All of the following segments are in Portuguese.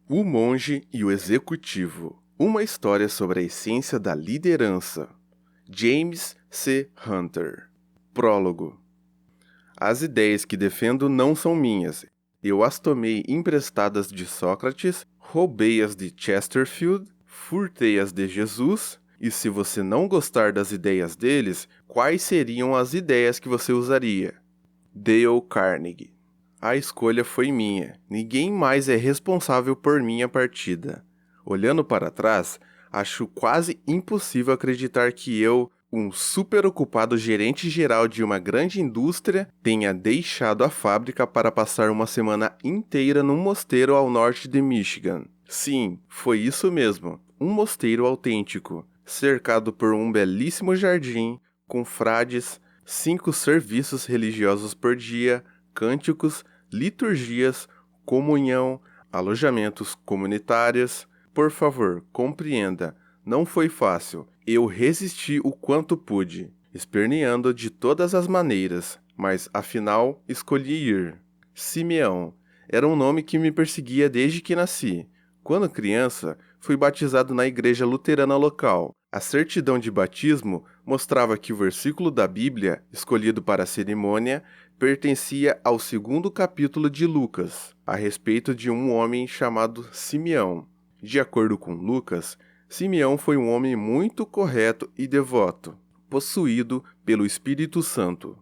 O Monge e o Executivo. Uma história sobre a essência da liderança. James C. Hunter. Prólogo. As ideias que defendo não são minhas. Eu as tomei emprestadas de Sócrates, roubei-as de Chesterfield, furtei-as de Jesus, e se você não gostar das ideias deles, quais seriam as ideias que você usaria? Dale Carnegie. A escolha foi minha. Ninguém mais é responsável por minha partida. Olhando para trás, acho quase impossível acreditar que eu, um superocupado gerente geral de uma grande indústria, tenha deixado a fábrica para passar uma semana inteira num mosteiro ao norte de Michigan. Sim, foi isso mesmo, um mosteiro autêntico, cercado por um belíssimo jardim, com frades, 5 serviços religiosos por dia, cânticos, liturgias, comunhão, alojamentos comunitários. Por favor, compreenda, não foi fácil. Eu resisti o quanto pude, esperneando de todas as maneiras, mas afinal escolhi ir. Simeão era um nome que me perseguia desde que nasci. Quando criança, fui batizado na igreja luterana local. A certidão de batismo mostrava que o versículo da Bíblia, escolhido para a cerimônia, pertencia ao 2º capítulo de Lucas, a respeito de um homem chamado Simeão. De acordo com Lucas, Simeão foi um homem muito correto e devoto, possuído pelo Espírito Santo.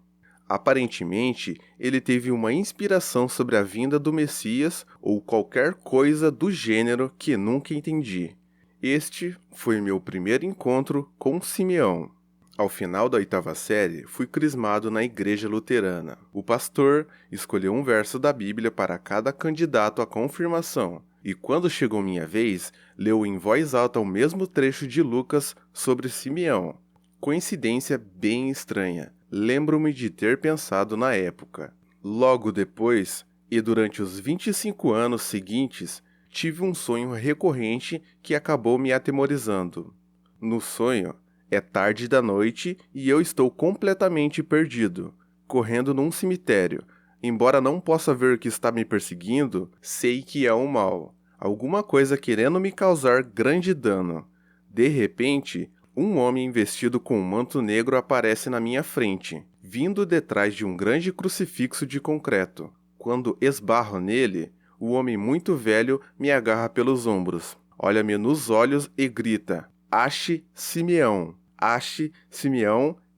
Aparentemente, ele teve uma inspiração sobre a vinda do Messias ou qualquer coisa do gênero que nunca entendi. Este foi meu primeiro encontro com Simeão. Ao final da 8ª série, fui crismado na igreja luterana. O pastor escolheu um verso da Bíblia para cada candidato à confirmação, e quando chegou minha vez, leu em voz alta o mesmo trecho de Lucas sobre Simeão. Coincidência bem estranha. Lembro-me de ter pensado na época. Logo depois, e durante os 25 anos seguintes, tive um sonho recorrente que acabou me atemorizando. No sonho, é tarde da noite e eu estou completamente perdido, correndo num cemitério. Embora não possa ver o que está me perseguindo, sei que é um mal. Alguma coisa querendo me causar grande dano. De repente, um homem vestido com um manto negro aparece na minha frente, vindo detrás de um grande crucifixo de concreto. Quando esbarro nele, o homem muito velho me agarra pelos ombros, olha-me nos olhos e grita: Ache Simeão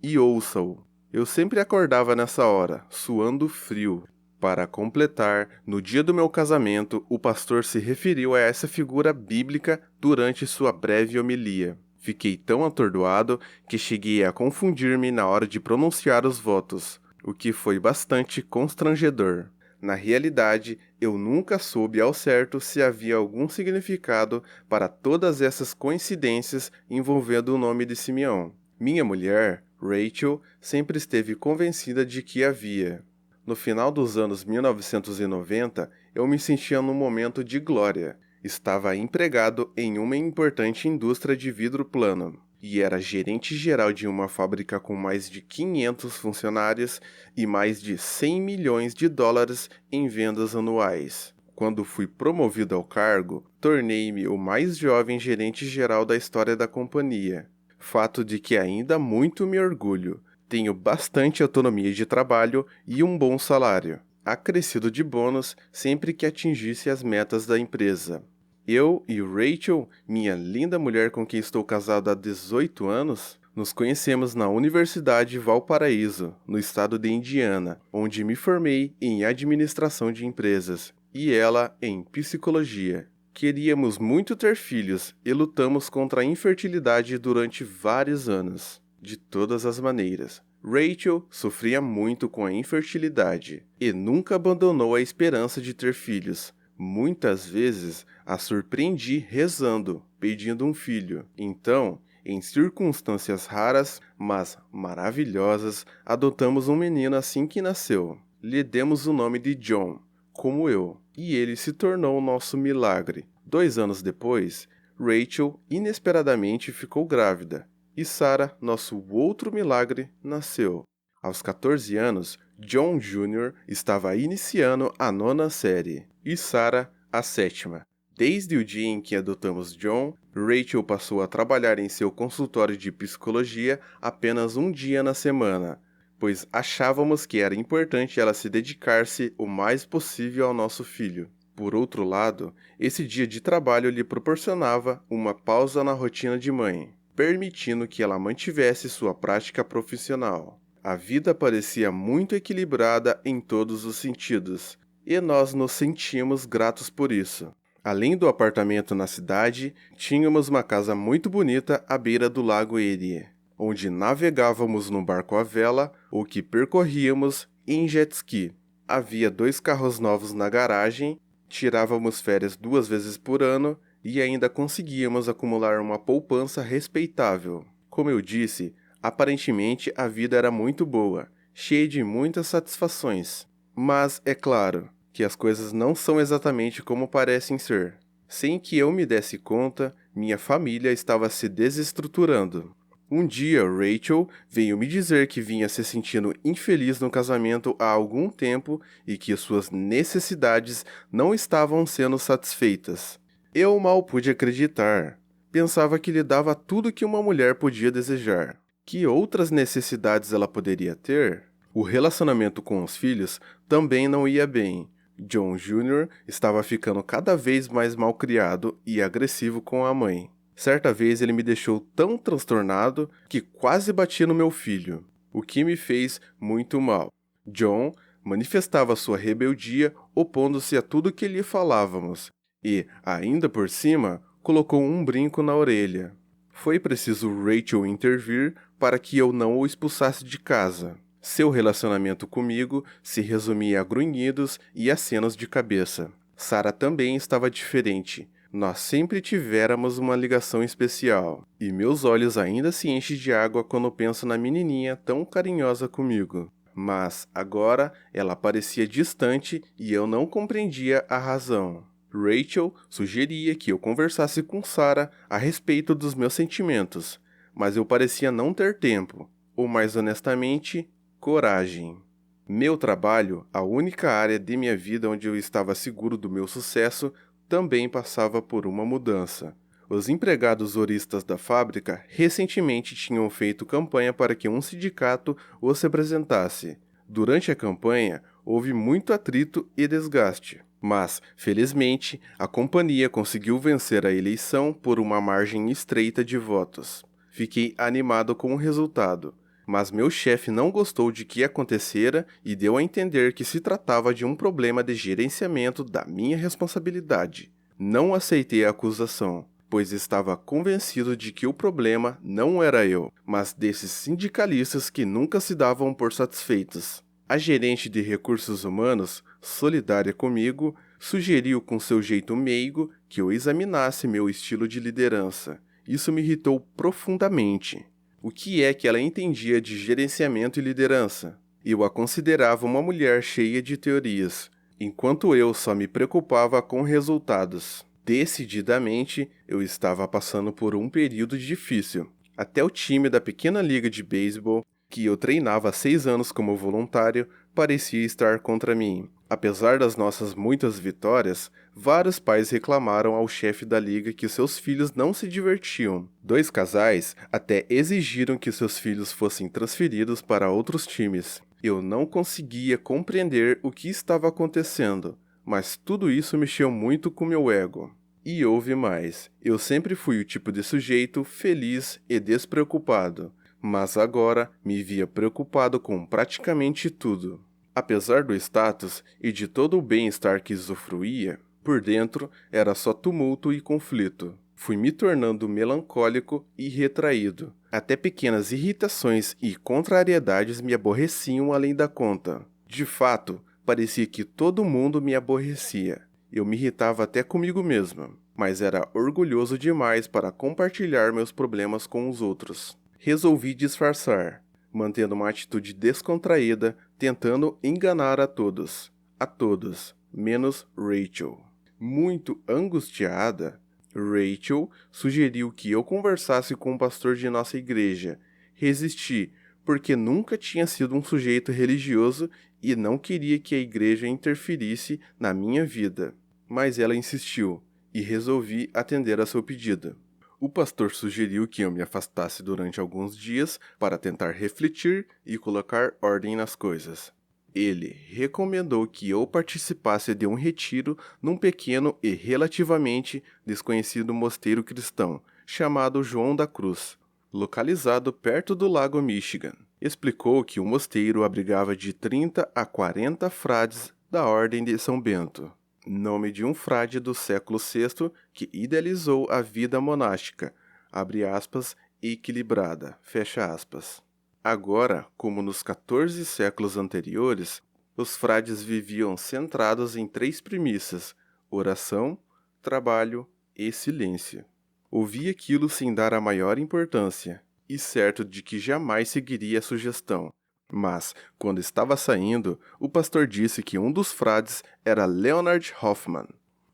e ouça-o. Eu sempre acordava nessa hora, suando frio. Para completar, no dia do meu casamento, o pastor se referiu a essa figura bíblica durante sua breve homilia. Fiquei tão atordoado que cheguei a confundir-me na hora de pronunciar os votos, o que foi bastante constrangedor. Na realidade, eu nunca soube ao certo se havia algum significado para todas essas coincidências envolvendo o nome de Simeão. Minha mulher, Rachel, sempre esteve convencida de que havia. No final dos anos 1990, eu me sentia num momento de glória. Estava empregado em uma importante indústria de vidro plano e era gerente geral de uma fábrica com mais de 500 funcionários e mais de 100 milhões de dólares em vendas anuais. Quando fui promovido ao cargo, tornei-me o mais jovem gerente geral da história da companhia. Fato de que ainda muito me orgulho. Tenho bastante autonomia de trabalho e um bom salário, acrescido de bônus sempre que atingisse as metas da empresa. Eu e Rachel, minha linda mulher com quem estou casado há 18 anos, nos conhecemos na Universidade Valparaíso, no estado de Indiana, onde me formei em administração de empresas e ela em psicologia. Queríamos muito ter filhos e lutamos contra a infertilidade durante vários anos, de todas as maneiras. Rachel sofria muito com a infertilidade e nunca abandonou a esperança de ter filhos. Muitas vezes a surpreendi rezando, pedindo um filho. Então, em circunstâncias raras, mas maravilhosas, adotamos um menino assim que nasceu. Lhe demos o nome de John, como eu, e ele se tornou o nosso milagre. 2 anos depois, Rachel inesperadamente ficou grávida, e Sarah, nosso outro milagre, nasceu. Aos 14 anos, John Jr. estava iniciando a 9ª série, e Sarah a 7ª. Desde o dia em que adotamos John, Rachel passou a trabalhar em seu consultório de psicologia apenas um dia na semana, pois achávamos que era importante ela se dedicar-se o mais possível ao nosso filho. Por outro lado, esse dia de trabalho lhe proporcionava uma pausa na rotina de mãe, permitindo que ela mantivesse sua prática profissional. A vida parecia muito equilibrada em todos os sentidos, e nós nos sentimos gratos por isso. Além do apartamento na cidade, tínhamos uma casa muito bonita à beira do lago Erie, onde navegávamos num barco à vela ou que percorríamos em jet ski. Havia 2 carros novos na garagem, tirávamos férias 2 vezes por ano e ainda conseguíamos acumular uma poupança respeitável. Como eu disse, aparentemente a vida era muito boa, cheia de muitas satisfações. Mas, é claro, que as coisas não são exatamente como parecem ser. Sem que eu me desse conta, minha família estava se desestruturando. Um dia, Rachel veio me dizer que vinha se sentindo infeliz no casamento há algum tempo e que suas necessidades não estavam sendo satisfeitas. Eu mal pude acreditar. Pensava que lhe dava tudo que uma mulher podia desejar. Que outras necessidades ela poderia ter? O relacionamento com os filhos também não ia bem. John Jr. estava ficando cada vez mais malcriado e agressivo com a mãe. Certa vez ele me deixou tão transtornado que quase bati no meu filho, o que me fez muito mal. John manifestava sua rebeldia opondo-se a tudo que lhe falávamos e, ainda por cima, colocou um brinco na orelha. Foi preciso Rachel intervir para que eu não o expulsasse de casa. Seu relacionamento comigo se resumia a grunhidos e acenos de cabeça. Sarah também estava diferente. Nós sempre tivéramos uma ligação especial, e meus olhos ainda se enchem de água quando penso na menininha tão carinhosa comigo. Mas, agora, ela parecia distante e eu não compreendia a razão. Rachel sugeria que eu conversasse com Sarah a respeito dos meus sentimentos, mas eu parecia não ter tempo, ou mais honestamente, coragem. Meu trabalho, a única área de minha vida onde eu estava seguro do meu sucesso, também passava por uma mudança. Os empregados horistas da fábrica recentemente tinham feito campanha para que um sindicato os representasse. Durante a campanha, houve muito atrito e desgaste. Mas, felizmente, a companhia conseguiu vencer a eleição por uma margem estreita de votos. Fiquei animado com o resultado. Mas meu chefe não gostou de que acontecera e deu a entender que se tratava de um problema de gerenciamento da minha responsabilidade. Não aceitei a acusação, pois estava convencido de que o problema não era eu, mas desses sindicalistas que nunca se davam por satisfeitos. A gerente de recursos humanos, solidária comigo, sugeriu com seu jeito meigo que eu examinasse meu estilo de liderança. Isso me irritou profundamente. O que é que ela entendia de gerenciamento e liderança? Eu a considerava uma mulher cheia de teorias, enquanto eu só me preocupava com resultados. Decididamente, eu estava passando por um período difícil. Até o time da pequena liga de beisebol, que eu treinava há 6 anos como voluntário, parecia estar contra mim. Apesar das nossas muitas vitórias, vários pais reclamaram ao chefe da liga que seus filhos não se divertiam. 2 casais até exigiram que seus filhos fossem transferidos para outros times. Eu não conseguia compreender o que estava acontecendo, mas tudo isso mexeu muito com meu ego. E houve mais. Eu sempre fui o tipo de sujeito feliz e despreocupado, mas agora me via preocupado com praticamente tudo. Apesar do status e de todo o bem-estar que usufruía, por dentro era só tumulto e conflito. Fui me tornando melancólico e retraído. Até pequenas irritações e contrariedades me aborreciam além da conta. De fato, parecia que todo mundo me aborrecia. Eu me irritava até comigo mesmo, mas era orgulhoso demais para compartilhar meus problemas com os outros. Resolvi disfarçar, mantendo uma atitude descontraída, tentando enganar a todos, menos Rachel. Muito angustiada, Rachel sugeriu que eu conversasse com o pastor de nossa igreja. Resisti, porque nunca tinha sido um sujeito religioso e não queria que a igreja interferisse na minha vida. Mas ela insistiu, e resolvi atender a seu pedido. O pastor sugeriu que eu me afastasse durante alguns dias para tentar refletir e colocar ordem nas coisas. Ele recomendou que eu participasse de um retiro num pequeno e relativamente desconhecido mosteiro cristão, chamado João da Cruz, localizado perto do Lago Michigan. Explicou que o mosteiro abrigava de 30 a 40 frades da Ordem de São Bento, nome de um frade do século VI que idealizou a vida monástica, abre aspas, equilibrada, fecha aspas. Agora, como nos 14 séculos anteriores, os frades viviam centrados em 3 premissas: oração, trabalho e silêncio. Ouvi aquilo sem dar a maior importância, e certo de que jamais seguiria a sugestão. Mas, quando estava saindo, o pastor disse que um dos frades era Leonard Hoffman,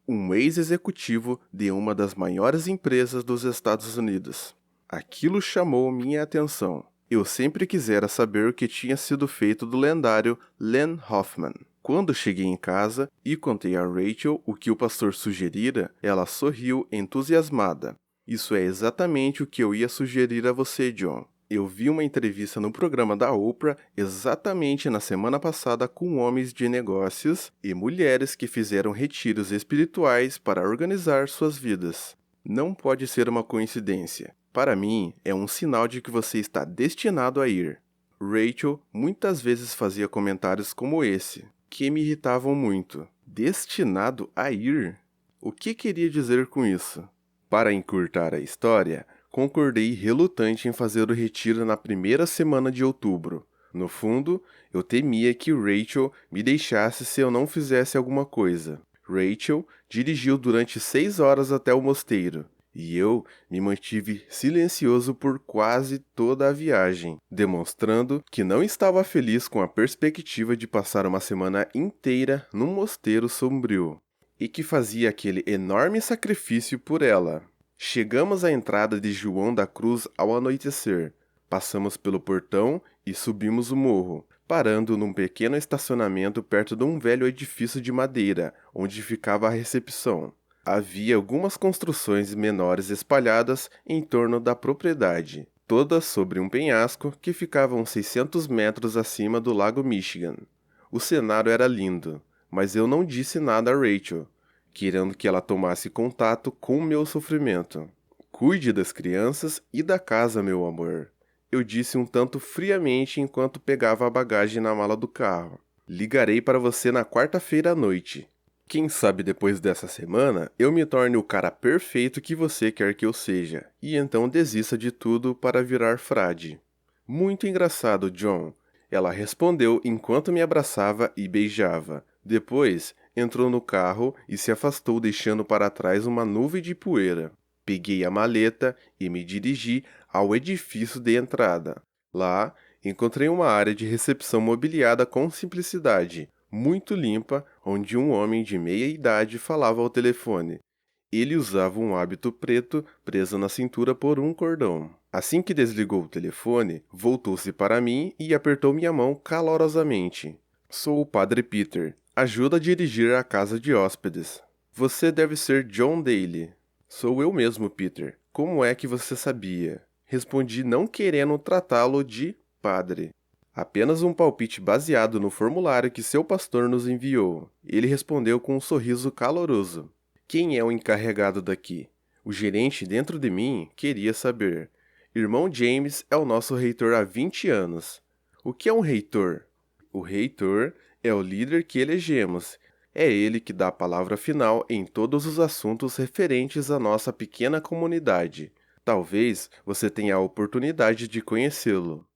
um ex-executivo de uma das maiores empresas dos Estados Unidos. Aquilo chamou minha atenção. Eu sempre quisera saber o que tinha sido feito do lendário Len Hoffman. Quando cheguei em casa e contei a Rachel o que o pastor sugerira, ela sorriu entusiasmada. Isso é exatamente o que eu ia sugerir a você, John. Eu vi uma entrevista no programa da Oprah exatamente na semana passada com homens de negócios e mulheres que fizeram retiros espirituais para organizar suas vidas. Não pode ser uma coincidência. Para mim, é um sinal de que você está destinado a ir. Rachel muitas vezes fazia comentários como esse, que me irritavam muito. Destinado a ir? O que queria dizer com isso? Para encurtar a história, concordei relutante em fazer o retiro na primeira semana de outubro. No fundo, eu temia que Rachel me deixasse se eu não fizesse alguma coisa. Rachel dirigiu durante 6 horas até o mosteiro, e eu me mantive silencioso por quase toda a viagem, demonstrando que não estava feliz com a perspectiva de passar uma semana inteira num mosteiro sombrio, e que fazia aquele enorme sacrifício por ela. Chegamos à entrada de João da Cruz ao anoitecer. Passamos pelo portão e subimos o morro, parando num pequeno estacionamento perto de um velho edifício de madeira, onde ficava a recepção. Havia algumas construções menores espalhadas em torno da propriedade, todas sobre um penhasco que ficava uns 600 metros acima do Lago Michigan. O cenário era lindo, mas eu não disse nada a Rachel, querendo que ela tomasse contato com o meu sofrimento. Cuide das crianças e da casa, meu amor. Eu disse um tanto friamente enquanto pegava a bagagem na mala do carro. Ligarei para você na quarta-feira à noite. Quem sabe depois dessa semana eu me torne o cara perfeito que você quer que eu seja, e então desista de tudo para virar frade. Muito engraçado, John. Ela respondeu enquanto me abraçava e beijava. Depois, entrou no carro e se afastou deixando para trás uma nuvem de poeira. Peguei a maleta e me dirigi ao edifício de entrada. Lá, encontrei uma área de recepção mobiliada com simplicidade, muito limpa, onde um homem de meia idade falava ao telefone. Ele usava um hábito preto preso na cintura por um cordão. Assim que desligou o telefone, voltou-se para mim e apertou minha mão calorosamente. Sou o Padre Peter. Ajuda a dirigir a casa de hóspedes. Você deve ser John Daly. Sou eu mesmo, Peter. Como é que você sabia? Respondi não querendo tratá-lo de padre. Apenas um palpite baseado no formulário que seu pastor nos enviou. Ele respondeu com um sorriso caloroso. Quem é o encarregado daqui? O gerente dentro de mim queria saber. Irmão James é o nosso reitor há 20 anos. O que é um reitor? O reitor é o líder que elegemos. É ele que dá a palavra final em todos os assuntos referentes à nossa pequena comunidade. Talvez você tenha a oportunidade de conhecê-lo.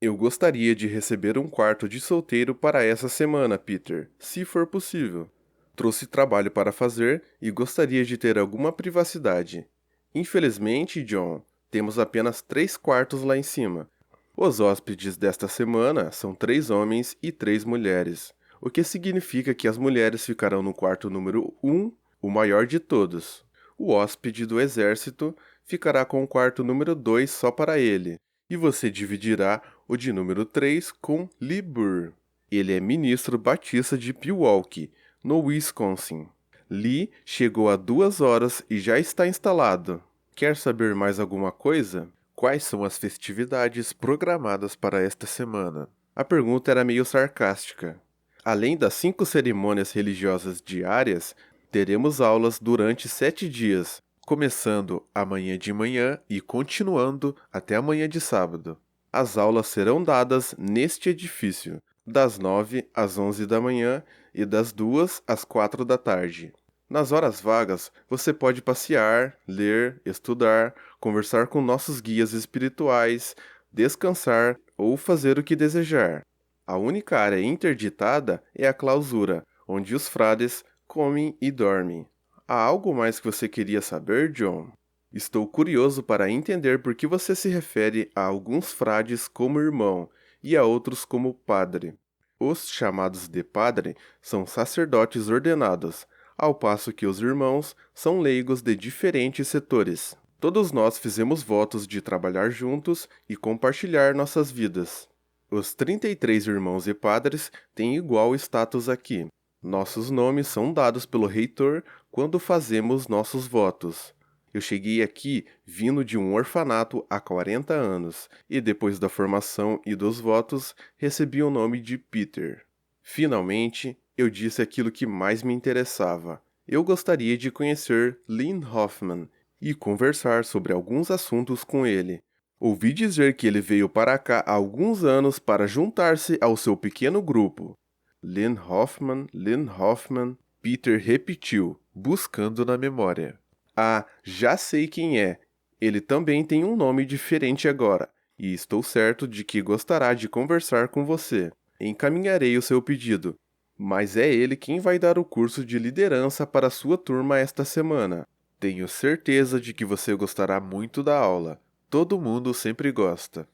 Eu gostaria de receber um quarto de solteiro para essa semana, Peter, se for possível. Trouxe trabalho para fazer e gostaria de ter alguma privacidade. Infelizmente, John, temos apenas 3 quartos lá em cima. Os hóspedes desta semana são 3 homens e 3 mulheres, o que significa que as mulheres ficarão no quarto número 1, o maior de todos. O hóspede do exército ficará com o quarto número 2 só para ele, e você dividirá o de número 3 com Lee Burr. Ele é ministro batista de Pewaukee, no Wisconsin. Lee chegou há 2 horas e já está instalado. Quer saber mais alguma coisa? Quais são as festividades programadas para esta semana? A pergunta era meio sarcástica. Além das 5 cerimônias religiosas diárias, teremos aulas durante 7 dias, começando amanhã de manhã e continuando até amanhã de sábado. As aulas serão dadas neste edifício, das 9 às 11 da manhã e das 2 às 4 da tarde. Nas horas vagas, você pode passear, ler, estudar, conversar com nossos guias espirituais, descansar ou fazer o que desejar. A única área interditada é a clausura, onde os frades comem e dormem. Há algo mais que você queria saber, John? Estou curioso para entender por que você se refere a alguns frades como irmão e a outros como padre. Os chamados de padre são sacerdotes ordenados, ao passo que os irmãos são leigos de diferentes setores. Todos nós fizemos votos de trabalhar juntos e compartilhar nossas vidas. Os 33 irmãos e padres têm igual status aqui. Nossos nomes são dados pelo reitor quando fazemos nossos votos. Eu cheguei aqui vindo de um orfanato há 40 anos e depois da formação e dos votos recebi o nome de Peter. Finalmente, eu disse aquilo que mais me interessava. Eu gostaria de conhecer Lynn Hoffman e conversar sobre alguns assuntos com ele. Ouvi dizer que ele veio para cá há alguns anos para juntar-se ao seu pequeno grupo. Lynn Hoffman, Peter repetiu, buscando na memória. Ah, já sei quem é. Ele também tem um nome diferente agora, e estou certo de que gostará de conversar com você. Encaminharei o seu pedido, mas é ele quem vai dar o curso de liderança para sua turma esta semana. Tenho certeza de que você gostará muito da aula. Todo mundo sempre gosta.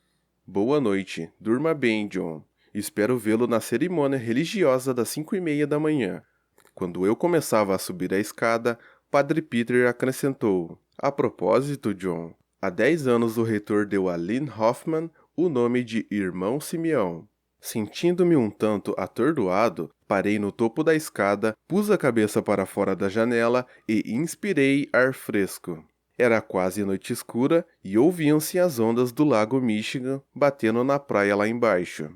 Boa noite, durma bem, John. Espero vê-lo na cerimônia religiosa das 5:30 da manhã. Quando eu começava a subir a escada, Padre Peter acrescentou: A propósito, John, há 10 anos o reitor deu a Lynn Hoffman o nome de Irmão Simeão. Sentindo-me um tanto atordoado, parei no topo da escada, pus a cabeça para fora da janela e inspirei ar fresco. Era quase noite escura e ouviam-se as ondas do lago Michigan batendo na praia lá embaixo.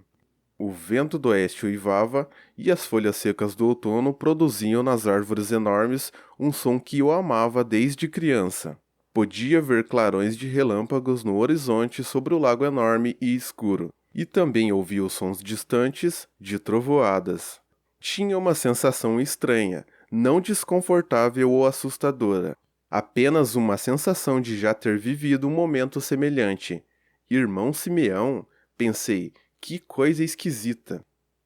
O vento do oeste uivava e as folhas secas do outono produziam nas árvores enormes um som que eu amava desde criança. Podia ver clarões de relâmpagos no horizonte sobre o lago enorme e escuro, e também ouvia os sons distantes de trovoadas. Tinha uma sensação estranha, não desconfortável ou assustadora, apenas uma sensação de já ter vivido um momento semelhante. Irmão Simeão, pensei, que coisa esquisita.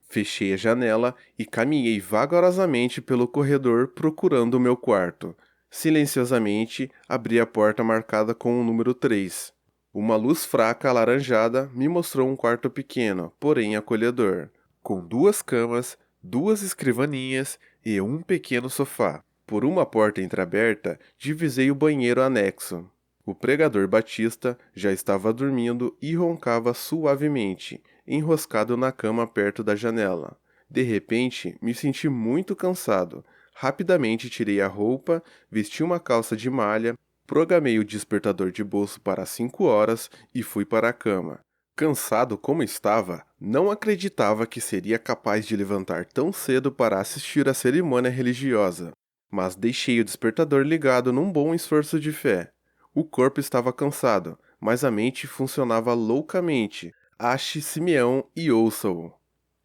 Fechei a janela e caminhei vagarosamente pelo corredor procurando o meu quarto. Silenciosamente, abri a porta marcada com o número 3. Uma luz fraca alaranjada me mostrou um quarto pequeno, porém acolhedor, com 2 camas, 2 escrivaninhas e um pequeno sofá. Por uma porta entreaberta, divisei o banheiro anexo. O pregador Batista já estava dormindo e roncava suavemente, enroscado na cama perto da janela. De repente, me senti muito cansado. Rapidamente tirei a roupa, vesti uma calça de malha, programei o despertador de bolso para 5 horas e fui para a cama. Cansado como estava, não acreditava que seria capaz de levantar tão cedo para assistir à cerimônia religiosa. Mas deixei o despertador ligado num bom esforço de fé. O corpo estava cansado, mas a mente funcionava loucamente. Ache Simeão e ouça-o.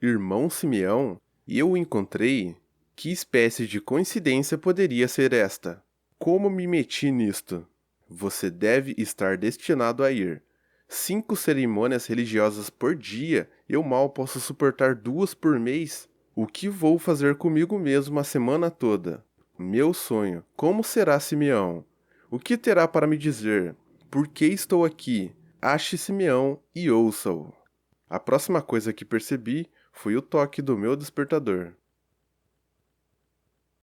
Irmão Simeão? E eu o encontrei? Que espécie de coincidência poderia ser esta? Como me meti nisto? Você deve estar destinado a ir. 5 cerimônias religiosas por dia? Eu mal posso suportar 2 por mês? O que vou fazer comigo mesmo a semana toda? Meu sonho. Como será Simeão? O que terá para me dizer? Por que estou aqui? Ache Simeão e ouça-o. A próxima coisa que percebi foi o toque do meu despertador.